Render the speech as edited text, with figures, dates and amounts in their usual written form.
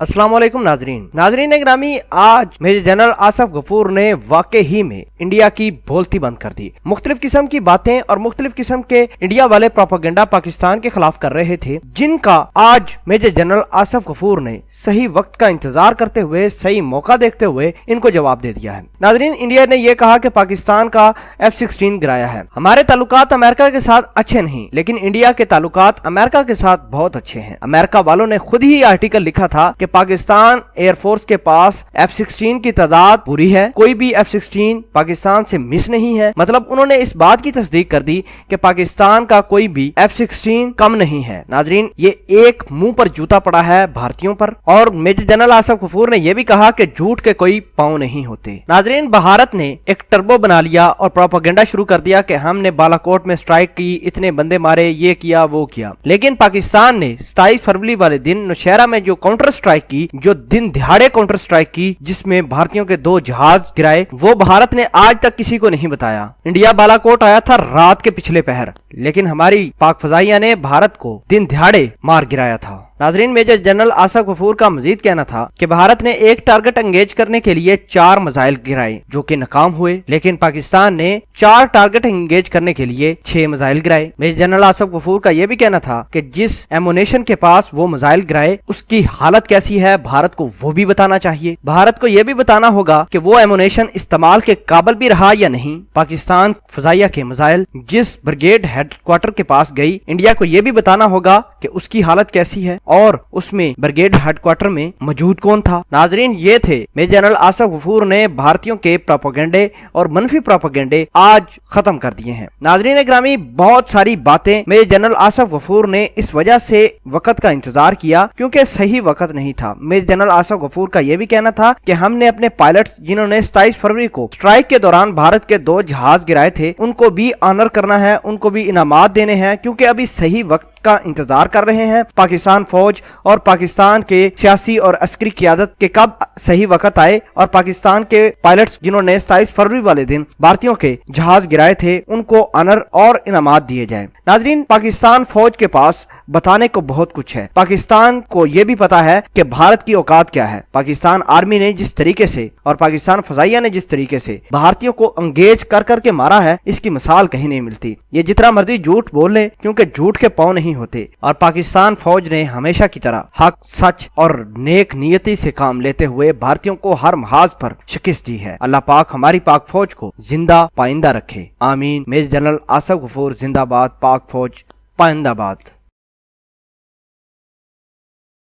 अस्सलाम वालेकुम नाजरीन ग्रामी, आज मेजर जनरल आसिफ गफूर ने वाकई ही में इंडिया की बोलती बंद कर दी। मुख्तलिफ किस्म की बातें और मुख्तलिफ किस्म के इंडिया वाले प्रोपेगेंडा पाकिस्तान के खिलाफ कर रहे थे, जिनका आज मेजर जनरल आसिफ गफूर ने सही वक्त का इंतजार करते हुए, सही मौका देखते हुए इनको जवाब दे दिया है। नाजरीन, इंडिया ने यह कहा कि पाकिस्तान का F-16 गिराया है। हमारे ताल्लुकात अमेरिका के साथ अच्छे नहीं, लेकिन इंडिया के ताल्लुकात अमेरिका के साथ बहुत अच्छे हैं। अमेरिका वालों ने खुद ही आर्टिकल लिखा था कि पाकिस्तान एयरफोर्स के पास F-16 की तादाद पूरी है, कोई भी F-16 पाकिस्तान से मिस नहीं है। मतलब उन्होंने इस बात की तस्दीक कर दी कि पाकिस्तान का कोई भी F-16 कम नहीं है। नाजरीन, ये एक मुंह पर जूता पड़ा है भारतीयों पर। और मेजर जनरल आसिफ गफूर ने यह भी कहा कि झूठ के कोई पांव नहीं होते। नाजरीन, भारत ने एक टर्बो बना लिया और प्रोपेगेंडा शुरू कर दिया कि हमने बालाकोट में स्ट्राइक की, इतने बंदे मारे, ये किया वो किया। लेकिन पाकिस्तान ने 27 फरवरी वाले दिन नौशहरा में जो काउंटर स्ट्राइक की, जो दिन दिहाड़े काउंटर स्ट्राइक की, जिसमें भारतीयों के 2 जहाज गिराए, वो भारत ने आज तक किसी को नहीं बताया। इंडिया बालाकोट आया था रात के पिछले पहर, लेकिन हमारी पाक फजाइया ने भारत को दिन दिहाड़े मार गिराया था। नाजरीन, मेजर जनरल आसिफ गफूर का मजीद कहना था कि भारत ने एक टारगेट एंगेज करने के लिए 4 मिसाइल गिराए जो कि नाकाम हुए, लेकिन पाकिस्तान ने 4 टारगेट एंगेज करने के लिए 6 मिसाइल गिराए। मेजर जनरल आसिफ गफूर का यह भी कहना था कि जिस एमुनेशन के पास वो मिसाइल गिराए उसकी हालत कैसी है, भारत को वो भी बताना चाहिए। भारत को यह भी बताना होगा कि वो एमुनेशन इस्तेमाल के काबिल भी रहा या नहीं। पाकिस्तान फजाइया के मिसाइल जिस ब्रिगेड हेडक्वार्टर के पास गई, इंडिया को यह भी बताना होगा कि उसकी हालत कैसी है और उसमें ब्रिगेड हेडक्वार्टर में मौजूद कौन था। नाजरीन, ये थे मेजर जनरल आसिफ गफूर ने भारतीयों के प्रोपेगेंडे और मनफी प्रोपेगेंडे आज खत्म कर दिए हैं। नाजरीन ग्रामी, बहुत सारी बातें मेजर जनरल आसिफ गफूर ने इस वजह से वक्त का इंतजार किया क्योंकि सही वक्त नहीं था। मेजर जनरल आसिफ गफूर का यह भी कहना था कि हमने अपने पायलट्स जिन्होंने 27 फरवरी को स्ट्राइक के दौरान भारत के 2 जहाज गिराए थे, उनको भी ऑनर करना है, उनको भी इनामात देने हैं, क्योंकि अभी सही वक्त का इंतजार कर रहे हैं। पाकिस्तान फौज और पाकिस्तान के सियासी और अस्करी क़यादत के कब सही वक्त आए और पाकिस्तान के पायलट्स जिन्होंने 27 फरवरी वाले दिन भारतीयों के जहाज गिराए थे, उनको ऑनर और इनामात दिए जाए। नाजरीन, पाकिस्तान फौज के पास बताने को बहुत कुछ है। पाकिस्तान को यह भी पता है कि भारत की औकात क्या है। पाकिस्तान आर्मी ने जिस तरीके से और पाकिस्तान फजाइया ने जिस तरीके से भारतीयों को अंगेज कर करके मारा है, इसकी मिसाल कहीं नहीं मिलती। ये जितना मर्जी झूठ बोल ले, क्योंकि झूठ के पांव नहीं होते। और पाकिस्तान फौज ने हमेशा की तरह हक, सच और नेक नियति से काम लेते हुए भारतीयों को हर महाज पर शिकस्त दी है। अल्लाह पाक हमारी पाक फौज को जिंदा पाइंदा रखे, आमीन। मेजर जनरल आसिफ गफूर जिंदाबाद, पाक फौज पाइंदाबाद।